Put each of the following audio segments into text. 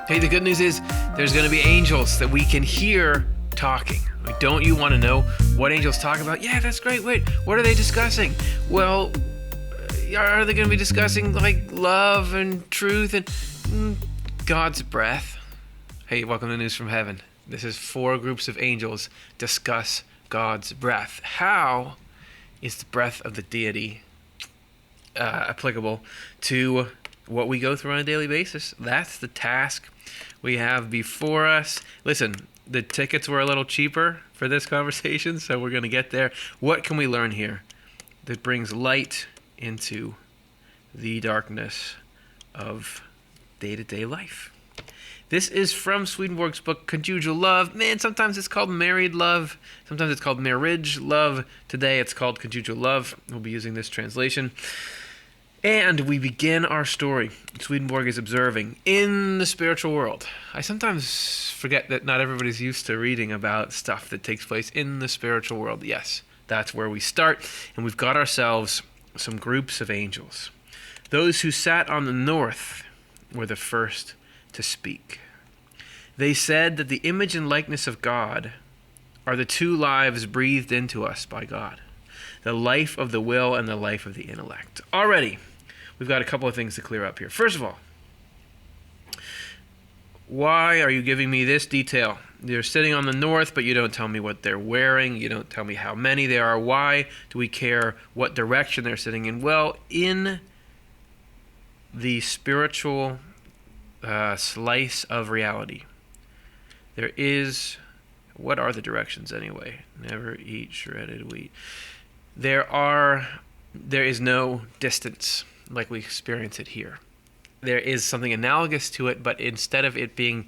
Hey, the good news is there's going to be angels that we can hear talking. Like, don't you want to know what angels talk about? Yeah, that's great. Wait, what are they discussing? Well, are they going to be discussing like love and truth and God's breath? Hey, welcome to News from Heaven. This is 4 groups of angels discuss God's breath. How is the breath of the deity applicable to what we go through on a daily basis? That's the task we have before us. Listen, the tickets were a little cheaper for this conversation, so we're going to get there. What can we learn here that brings light into the darkness of day-to-day life? This is from Swedenborg's book, Conjugal Love. Man, sometimes it's called married love. Sometimes it's called marriage love. Today it's called Conjugal Love. We'll be using this translation. And we begin our story. Swedenborg is observing in the spiritual world. I sometimes forget that not everybody's used to reading about stuff that takes place in the spiritual world. Yes, that's where we start. And we've got ourselves some groups of angels. Those who sat on the north were the first to speak. They said that the image and likeness of God are the 2 lives breathed into us by God. The life of the will and the life of the intellect. Already, we've got a couple of things to clear up here. First of all, why are you giving me this detail? They're sitting on the north, but you don't tell me what they're wearing. You don't tell me how many there are. Why do we care what direction they're sitting in? Well, in the spiritual slice of reality, there is... What are the directions anyway? Never eat shredded wheat. There is no distance like we experience it here. There is something analogous to it, but instead of it being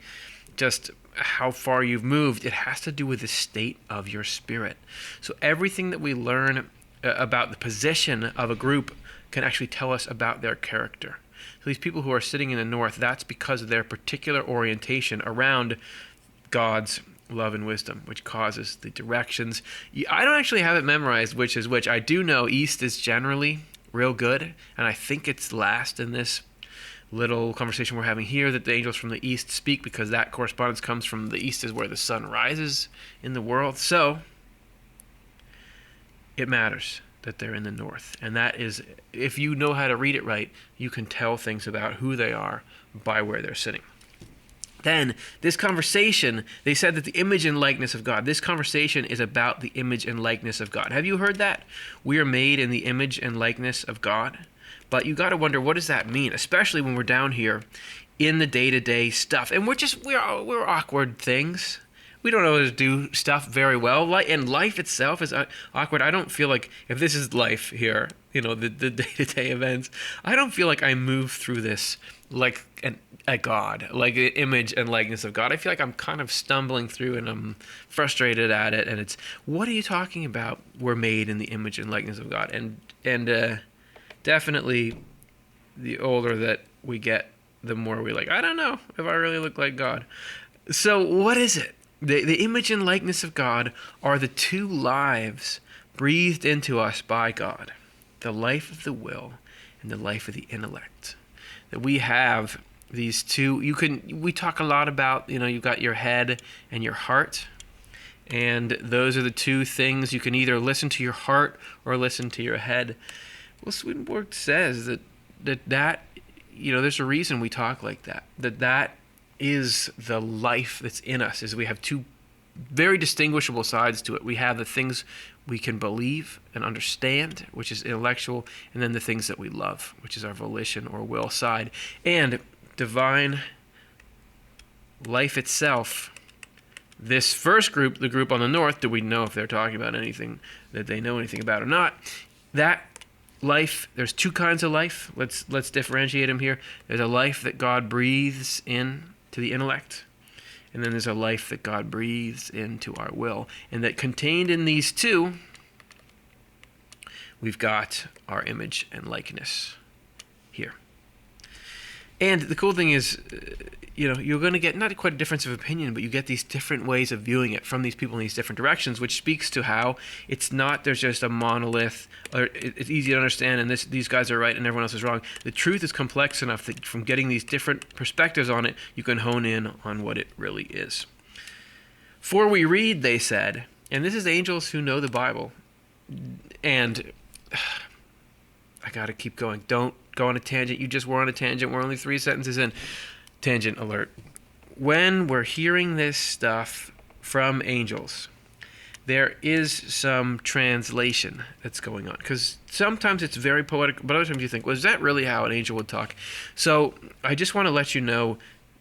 just how far you've moved, it has to do with the state of your spirit. So everything that we learn about the position of a group can actually tell us about their character. So these people who are sitting in the north, that's because of their particular orientation around God's love and wisdom, which causes the directions. I don't actually have it memorized which is which. I do know east is generally real good, and I think it's last in this little conversation we're having here, that the angels from the east speak, because that correspondence comes from the east is where the sun rises in the world. So it matters that they're in the north, and that is, if you know how to read it right, you can tell things about who they are by where they're sitting. Then, this conversation, they said that the image and likeness of God, this conversation is about the image and likeness of God. Have you heard that? We are made in the image and likeness of God. But you got to wonder, what does that mean? Especially when we're down here in the day-to-day stuff. And we're awkward things. We don't know how to do stuff very well. And life itself is awkward. I don't feel like, if this is life here, the day-to-day events, I don't feel like I move through this like a God, like the image and likeness of God. I feel like I'm kind of stumbling through and I'm frustrated at it. And it's, what are you talking about? We're made in the image and likeness of God. And definitely the older that we get, the more we like, I don't know if I really look like God. So what is it? The image and likeness of God are the 2 lives breathed into us by God. The life of the will and the life of the intellect. That we have these 2, we talk a lot about, you've got your head and your heart. And those are the 2 things. You can either listen to your heart or listen to your head. Well, Swedenborg says that there's a reason we talk like that. That is the life that's in us, is we have 2 very distinguishable sides to it. We have the things we can believe and understand, which is intellectual, and then the things that we love, which is our volition or will side. And divine life itself, this first group, the group on the north, do we know if they're talking about anything that they know anything about or not? That life, there's 2 kinds of life. Let's differentiate them here. There's a life that God breathes in to the intellect, and then there's a life that God breathes into our will. And that contained in these 2, we've got our image and likeness here. And the cool thing is, you're going to get not quite a difference of opinion, but you get these different ways of viewing it from these people in these different directions, which speaks to how it's not there's just a monolith, or it's easy to understand, and these guys are right and everyone else is wrong. The truth is complex enough that from getting these different perspectives on it, you can hone in on what it really is. For we read, they said, and this is angels who know the Bible, and I got to keep going. Don't go on a tangent. You just were on a tangent. We're only 3 sentences in. Tangent alert. When we're hearing this stuff from angels, there is some translation that's going on. Because sometimes it's very poetic, but other times you think, well, is that really how an angel would talk? So I just want to let you know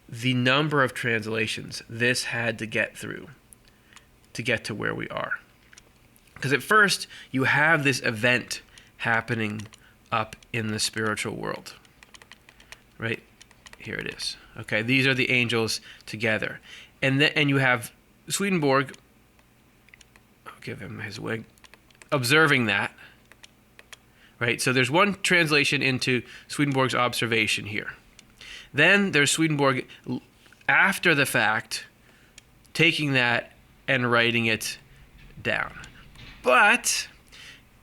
the number of translations this had to get through to get to where we are. Because at first, you have this event happening up in the spiritual world. Right? Here it is. Okay, these are the angels together. And you have Swedenborg, I'll give him his wig, observing that. Right? So there's one translation into Swedenborg's observation here. Then there's Swedenborg, after the fact, taking that and writing it down. But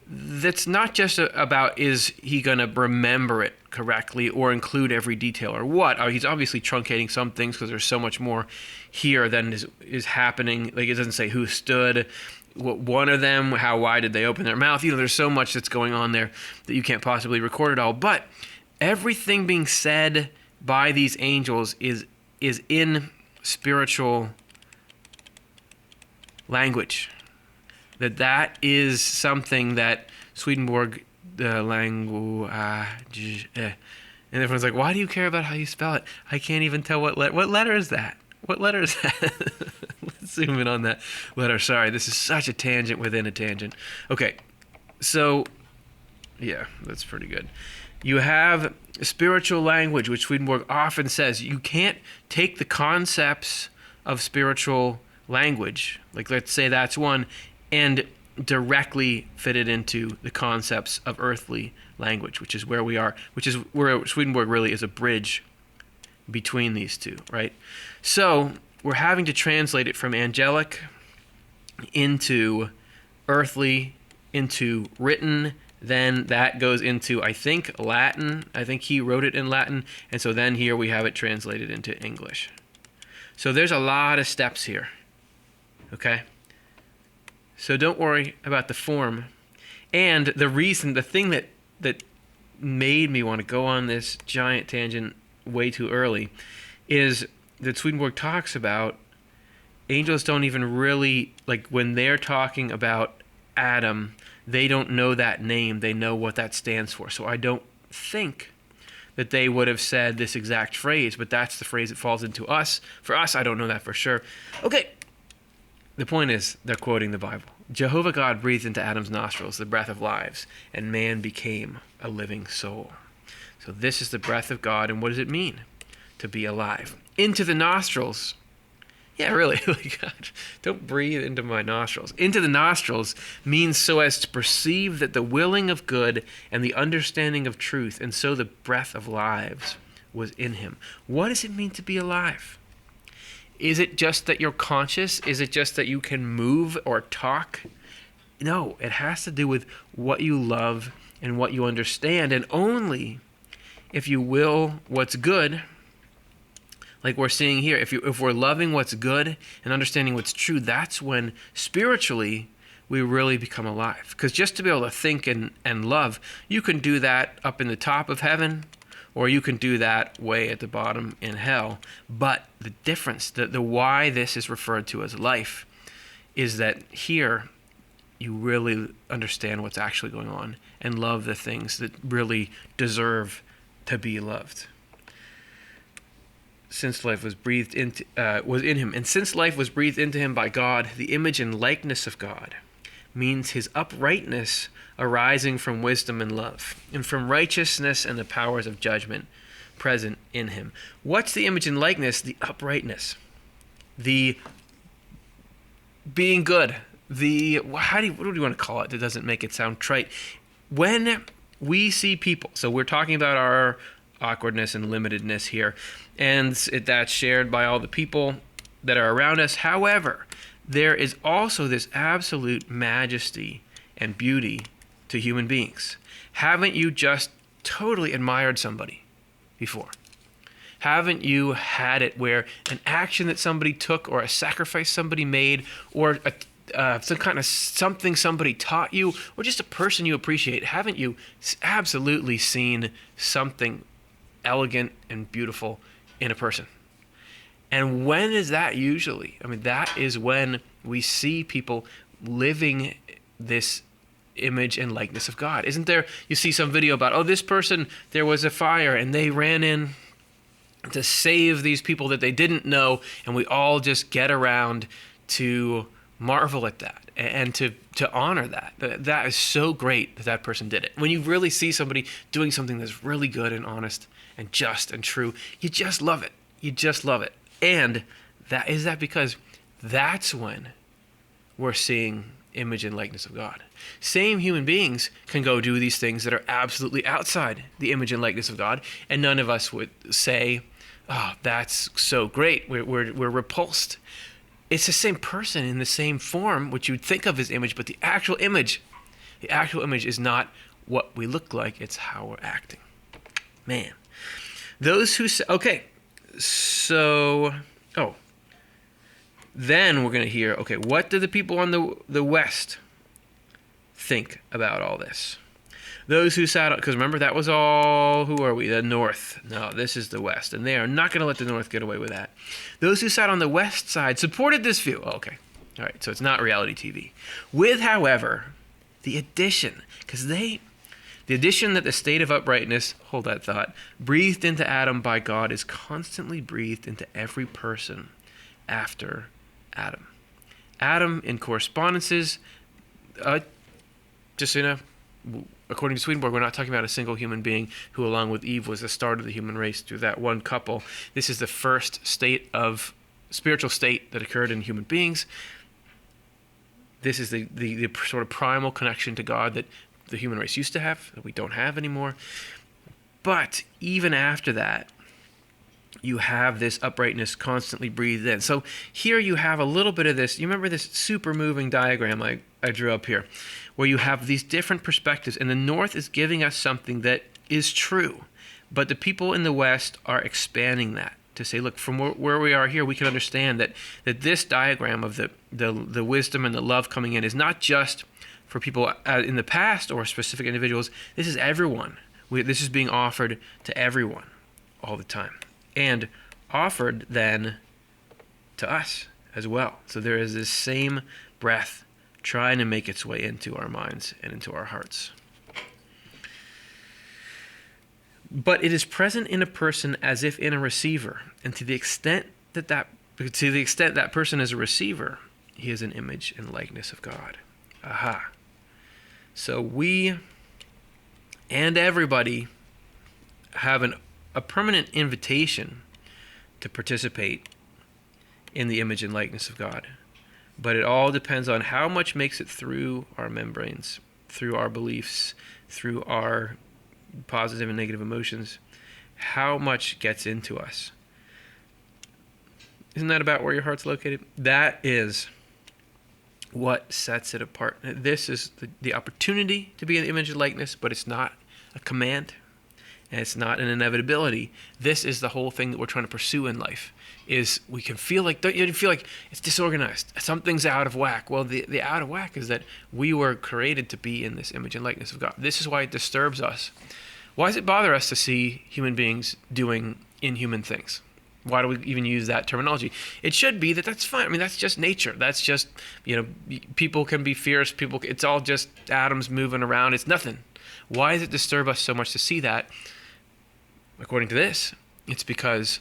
that's not just about is he going to remember it correctly or include every detail or what. He's obviously truncating some things because there's so much more here than is happening. Like, it doesn't say who stood, what one of them, how wide did they open their mouth. There's so much that's going on there that you can't possibly record it all. But everything being said by these angels is in spiritual language. That is something that Swedenborg, the language, and everyone's like, why do you care about how you spell it? I can't even tell what letter is that? What letter is that? Let's zoom in on that letter. Sorry, this is such a tangent within a tangent. Okay, so, yeah, that's pretty good. You have spiritual language, which Swedenborg often says. You can't take the concepts of spiritual language, like let's say that's one, and directly fit it into the concepts of earthly language, which is where we are, which is where Swedenborg really is a bridge between these two, right? So we're having to translate it from angelic into earthly, into written, then that goes into, I think, Latin. I think he wrote it in Latin, and so then here we have it translated into English. So there's a lot of steps here, okay? So don't worry about the form. And the thing that made me want to go on this giant tangent way too early is that Swedenborg talks about angels don't even really, like when they're talking about Adam, they don't know that name. They know what that stands for. So I don't think that they would have said this exact phrase, but that's the phrase that falls into us. For us, I don't know that for sure. Okay. The point is, they're quoting the Bible. Jehovah God breathed into Adam's nostrils the breath of lives, and man became a living soul. So this is the breath of God, and what does it mean to be alive? Into the nostrils. Yeah, really. God, don't breathe into my nostrils. Into the nostrils means so as to perceive that the willing of good and the understanding of truth, and so the breath of lives was in him. What does it mean to be alive? Is it just that you're conscious? Is it just that you can move or talk? No, it has to do with what you love and what you understand. And only if you will what's good, like we're seeing here, if we're loving what's good and understanding what's true, that's when spiritually we really become alive. Because just to be able to think and love, you can do that up in the top of heaven, or you can do that way at the bottom in hell. But the difference, the why this is referred to as life, is that here you really understand what's actually going on and love the things that really deserve to be loved. Since life was breathed into, was in him, and since life was breathed into him by God, the image and likeness of God means his uprightness arising from wisdom and love, and from righteousness and the powers of judgment present in him. What's the image and likeness? The uprightness, the being good, the what do you want to call it that doesn't make it sound trite? When we see people, so we're talking about awkwardness and limitedness here. And that's shared by all the people that are around us. However, there is also this absolute majesty and beauty to human beings. Haven't you just totally admired somebody before? Haven't you had it where an action that somebody took, or a sacrifice somebody made, or some kind of something somebody taught you, or just a person you appreciate, haven't you absolutely seen something elegant and beautiful in a person? And when is that usually? I mean, that is when we see people living this image and likeness of God. Isn't there, you see some video about, oh, this person, there was a fire and they ran in to save these people that they didn't know, and we all just get around to marvel at that and to honor that. That is so great that person did it. When you really see somebody doing something that's really good and honest and just and true, you just love it. You just love it. And that because that's when we're seeing image and likeness of God. Same human beings can go do these things that are absolutely outside the image and likeness of God, and none of us would say, oh, that's so great. We're repulsed. It's the same person in the same form, which you'd think of as image, but the actual image is not what we look like. It's how we're acting. Man. Those who say, okay, so, then we're going to hear, okay, what do the people on the West think about all this? Those who sat, because remember, that was all, who are we? The North. No, this is the West, and they are not going to let the North get away with that. Those who sat on the West side supported this view. Oh, okay. All right, so it's not reality TV. With, however, the addition, the addition that the state of uprightness, hold that thought, breathed into Adam by God is constantly breathed into every person after Adam. Adam, in correspondences, just so you know, according to Swedenborg, we're not talking about a single human being who, along with Eve, was the start of the human race through that one couple. This is the first spiritual state that occurred in human beings. This is the sort of primal connection to God that the human race used to have, that we don't have anymore. But even after that, you have this uprightness constantly breathed in. So here you have a little bit of this. You remember this super moving diagram I drew up here, where you have these different perspectives, and the North is giving us something that is true, but the people in the West are expanding that to say, look, from where we are here, we can understand that this diagram of the wisdom and the love coming in is not just for people in the past or specific individuals. This is everyone. This is being offered to everyone all the time, and offered then to us as well. So there is this same breath trying to make its way into our minds and into our hearts. But it is present in a person as if in a receiver, and to the extent that person is a receiver, he is an image and likeness of God. Aha. So we and everybody have a permanent invitation to participate in the image and likeness of God. But it all depends on how much makes it through our membranes, through our beliefs, through our positive and negative emotions, how much gets into us. Isn't that about where your heart's located? That is what sets it apart. This is the opportunity to be in the image and likeness, but it's not a command, and it's not an inevitability. This is the whole thing that we're trying to pursue in life. Is we can feel like, don't you feel like it's disorganized? Something's out of whack. Well, the out of whack is that we were created to be in this image and likeness of God. This is why it disturbs us. Why does it bother us to see human beings doing inhuman things? Why do we even use that terminology? It should be that's fine. I mean, that's just nature. That's just, people can be fierce. It's all just atoms moving around. It's nothing. Why does it disturb us so much to see that? According to this, it's because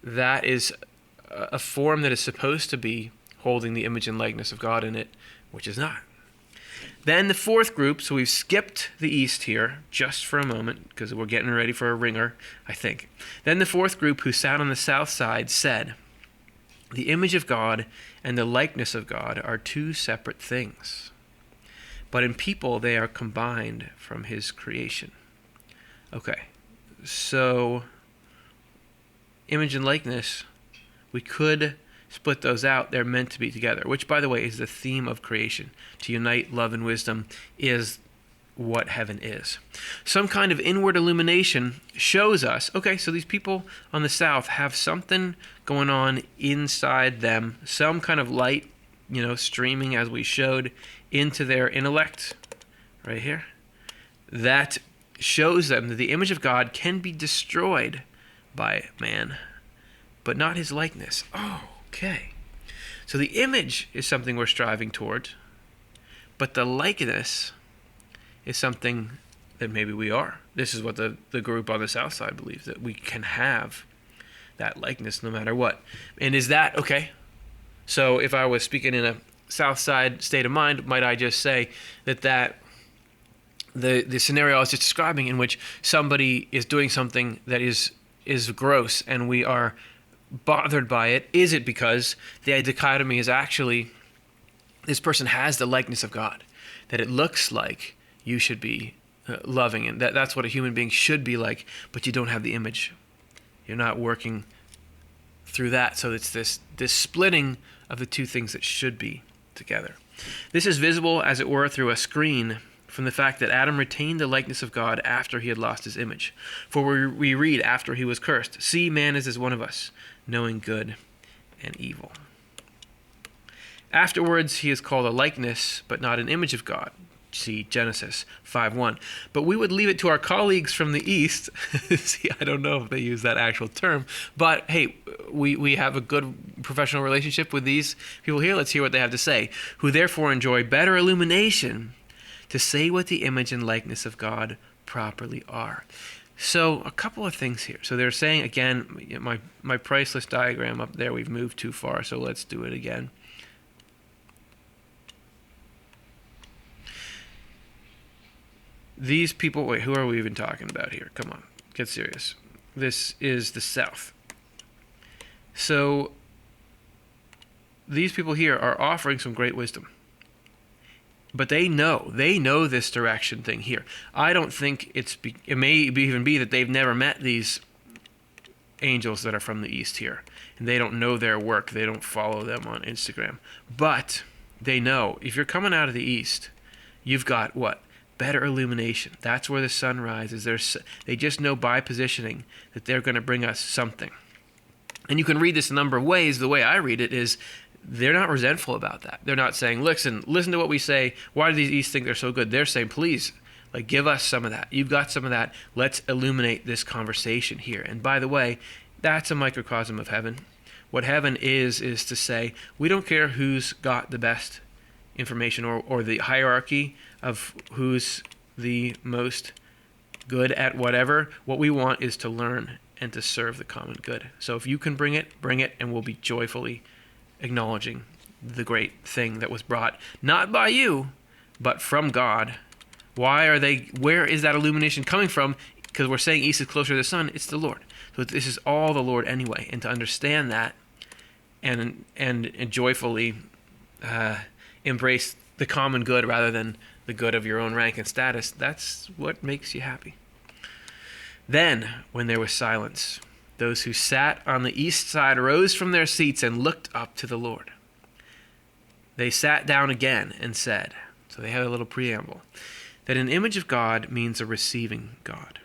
that is a form that is supposed to be holding the image and likeness of God in it, which is not. Then the fourth group, so we've skipped the East here just for a moment because we're getting ready for a ringer, I think. Then the fourth group, who sat on the south side, said, "The image of God and the likeness of God are two separate things, but in people they are combined from his creation." Okay, So image and likeness, we could split those out. They're meant to be together, which, by the way, is the theme of creation. To unite love and wisdom is what heaven is. Some kind of inward illumination shows us, okay, so these people on the south have something going on inside them, some kind of light, streaming, as we showed, into their intellect, right here, that shows them that the image of God can be destroyed by man, but not his likeness. Oh, okay. So the image is something we're striving towards, but the likeness is something that maybe we are. This is what the group on the south side believes, that we can have that likeness no matter what. And is that okay? So if I was speaking in a south side state of mind, might I just say that the scenario I was just describing, in which somebody is doing something that is gross and we are bothered by it, is it because the dichotomy is actually this person has the likeness of God, that it looks like you should be loving, and that's what a human being should be like, but you don't have the image. You're not working through that, so it's this splitting of the two things that should be together. This is visible, as it were, through a screen from the fact that Adam retained the likeness of God after he had lost his image. For we read after he was cursed, "See, man is as one of us, knowing good and evil." Afterwards, he is called a likeness, but not an image of God. See Genesis 5:1. But we would leave it to our colleagues from the East. See, I don't know if they use that actual term, but hey, we have a good professional relationship with these people here. Let's hear what they have to say. Who therefore enjoy better illumination to say what the image and likeness of God properly are. So a couple of things here. So they're saying, again, my priceless diagram up there, we've moved too far, so let's do it again. These people, wait, who are we even talking about here? Come on, get serious. This is the South. So these people here are offering some great wisdom. But they know this direction thing here. I don't think it may even be that they've never met these angels that are from the East here. And they don't know their work. They don't follow them on Instagram. But they know, if you're coming out of the East, you've got what? Better illumination. That's where the sun rises. They just know by positioning that they're going to bring us something. And you can read this a number of ways. The way I read it is they're not resentful about that. They're not saying, listen to what we say. Why do these East think they're so good? They're saying, please, give us some of that. You've got some of that. Let's illuminate this conversation here. And by the way, that's a microcosm of heaven. What heaven is to say, we don't care who's got the best information or the hierarchy of who's the most good at whatever. What we want is to learn and to serve the common good. So if you can bring it, and we'll be joyfully acknowledging the great thing that was brought, not by you, but from God. Where is that illumination coming from? Because we're saying East is closer to the sun. It's the Lord. So this is all the Lord anyway. And to understand that and joyfully embrace the common good rather than the good of your own rank and status, that's what makes you happy. Then, when there was silence, those who sat on the east side rose from their seats and looked up to the Lord. They sat down again and said, so they have a little preamble, that an image of God means a receiving God.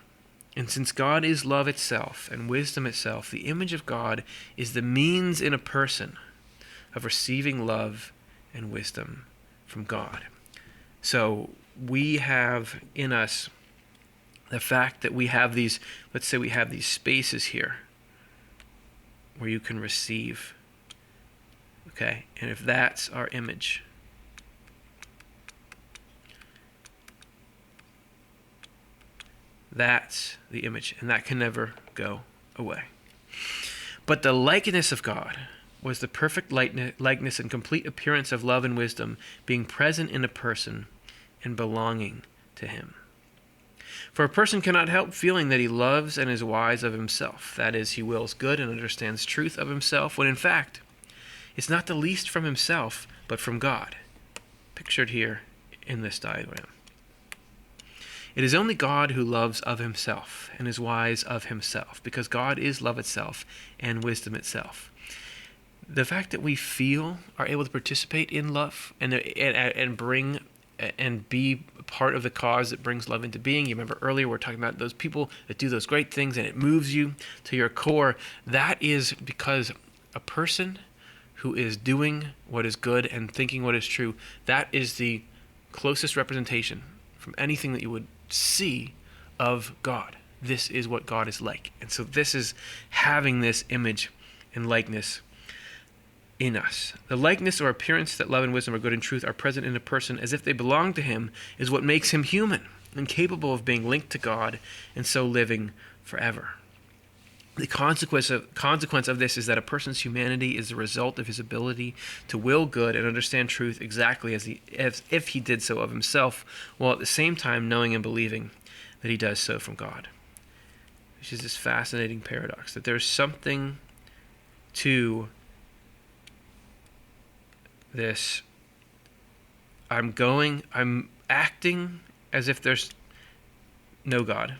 And since God is love itself and wisdom itself, the image of God is the means in a person of receiving love and wisdom from God. So we have in us the fact that we have these, let's say we have these spaces here where you can receive, okay? And if that's our image, that's the image, and that can never go away. But the likeness of God was the perfect likeness and complete appearance of love and wisdom, being present in a person and belonging to him. For a person cannot help feeling that he loves and is wise of himself. That is, he wills good and understands truth of himself, when in fact, it's not the least from himself, but from God, pictured here in this diagram. It is only God who loves of himself and is wise of himself, because God is love itself and wisdom itself. The fact that we are able to participate in love and bring and be part of the cause that brings love into being. You remember earlier we were talking about those people that do those great things and it moves you to your core. That is because a person who is doing what is good and thinking what is true, that is the closest representation from anything that you would see of God. This is what God is like. And so this is having this image and likeness in us. The likeness or appearance that love and wisdom or good and truth are present in a person as if they belong to him is what makes him human and capable of being linked to God and so living forever. The consequence of this is that a person's humanity is the result of his ability to will good and understand truth exactly as if he did so of himself, while at the same time knowing and believing that he does so from God. Which is this fascinating paradox, that there's something to this. I'm acting as if there's no God,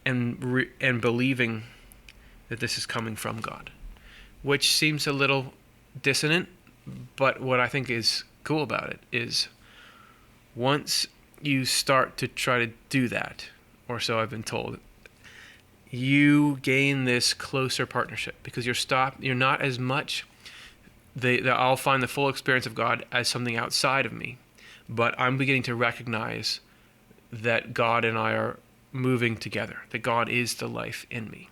and believing that this is coming from God, which seems a little dissonant, but what I think is cool about it is once you start to try to do that, or so I've been told, you gain this closer partnership, because you're not as much I'll find the full experience of God as something outside of me, but I'm beginning to recognize that God and I are moving together, that God is the life in me.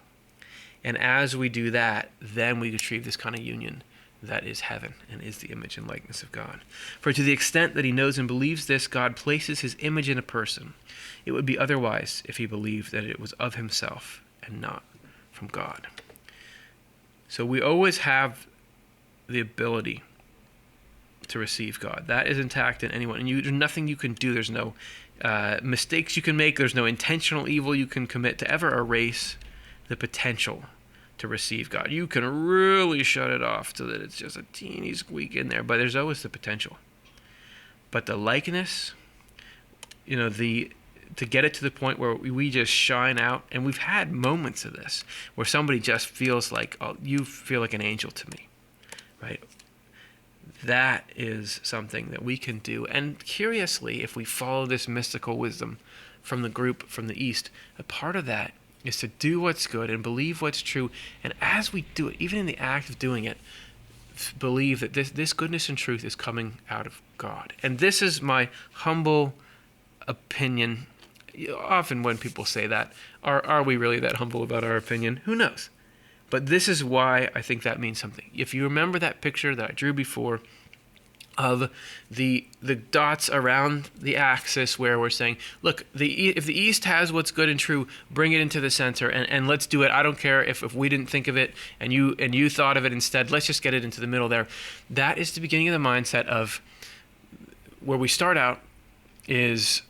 And as we do that, then we achieve this kind of union that is heaven and is the image and likeness of God. For to the extent that he knows and believes this, God places his image in a person. It would be otherwise if he believed that it was of himself and not from God. So we always have the ability to receive God. That is intact in anyone. And there's nothing you can do. There's no mistakes you can make. There's no intentional evil you can commit to ever erase the potential to receive God. You can really shut it off so that it's just a teeny squeak in there, but there's always the potential. But the likeness, to get it to the point where we just shine out, and we've had moments of this where somebody just feels like, oh, you feel like an angel to me. Right? That is something that we can do. And curiously, if we follow this mystical wisdom from the group from the East, a part of that is to do what's good and believe what's true. And as we do it, even in the act of doing it, believe that this goodness and truth is coming out of God. And this is my humble opinion. Often when people say that, are we really that humble about our opinion? Who knows? But this is why I think that means something. If you remember that picture that I drew before of the dots around the axis where we're saying, look, if the East has what's good and true, bring it into the center and let's do it. I don't care if we didn't think of it and you thought of it instead. Let's just get it into the middle there. That is the beginning of the mindset of where we start out is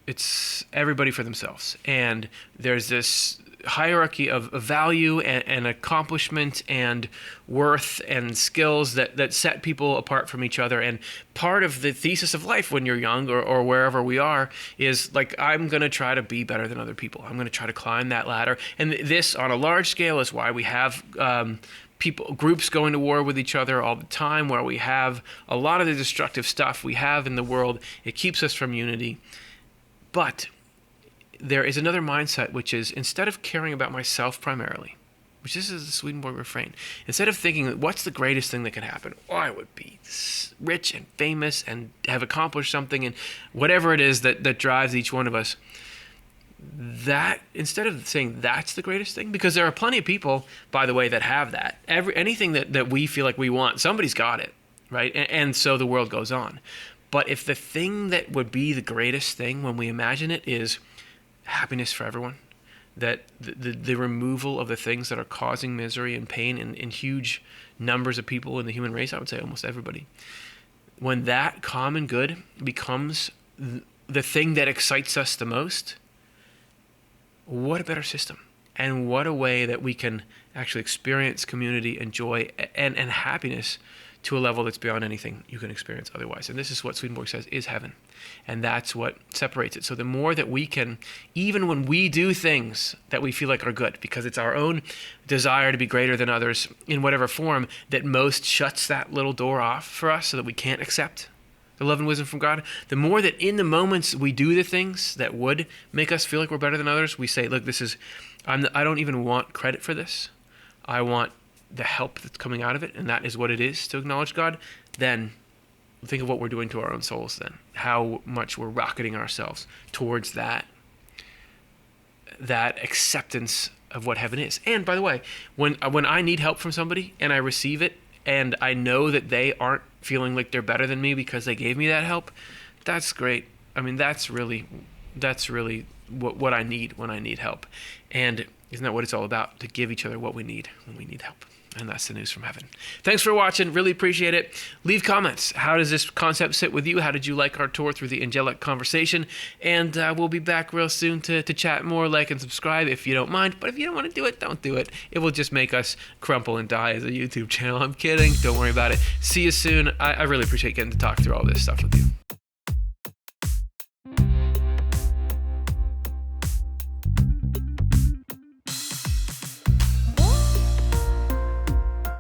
it's everybody for themselves. And there's this hierarchy of value and accomplishment and worth and skills that set people apart from each other. And part of the thesis of life when you're young or wherever we are is like, I'm going to try to be better than other people. I'm going to try to climb that ladder. And this on a large scale is why we have groups going to war with each other all the time, where we have a lot of the destructive stuff we have in the world. It keeps us from unity. But there is another mindset, which is instead of caring about myself primarily, which this is the Swedenborg refrain, instead of thinking, what's the greatest thing that can happen? Oh, I would be rich and famous and have accomplished something, and whatever it is that drives each one of us, that instead of saying that's the greatest thing, because there are plenty of people, by the way, that have that. Anything that we feel like we want, somebody's got it, right? And so the world goes on. But if the thing that would be the greatest thing when we imagine it is happiness for everyone, that the removal of the things that are causing misery and pain in huge numbers of people in the human race, I would say almost everybody, when that common good becomes the thing that excites us the most, what a better system. And what a way that we can actually experience community and joy and happiness to a level that's beyond anything you can experience otherwise. And this is what Swedenborg says is heaven. And that's what separates it. So the more that we can, even when we do things that we feel like are good, because it's our own desire to be greater than others in whatever form that most shuts that little door off for us so that we can't accept the love and wisdom from God, the more that in the moments we do the things that would make us feel like we're better than others, we say, look, I don't even want credit for this. I want the help that's coming out of it, and that is what it is to acknowledge God. Then think of what we're doing to our own souls then, how much we're rocketing ourselves towards that acceptance of what heaven is. And by the way, when I need help from somebody and I receive it, and I know that they aren't feeling like they're better than me because they gave me that help, that's great. I mean, that's really what I need when I need help. And isn't that what it's all about? To give each other what we need when we need help. And that's the news from heaven. Thanks for watching. Really appreciate it. Leave comments. How does this concept sit with you? How did you like our tour through the angelic conversation? And we'll be back real soon to chat more. Like and subscribe if you don't mind. But if you don't want to do it, don't do it. It will just make us crumple and die as a YouTube channel. I'm kidding. Don't worry about it. See you soon. I really appreciate getting to talk through all this stuff with you.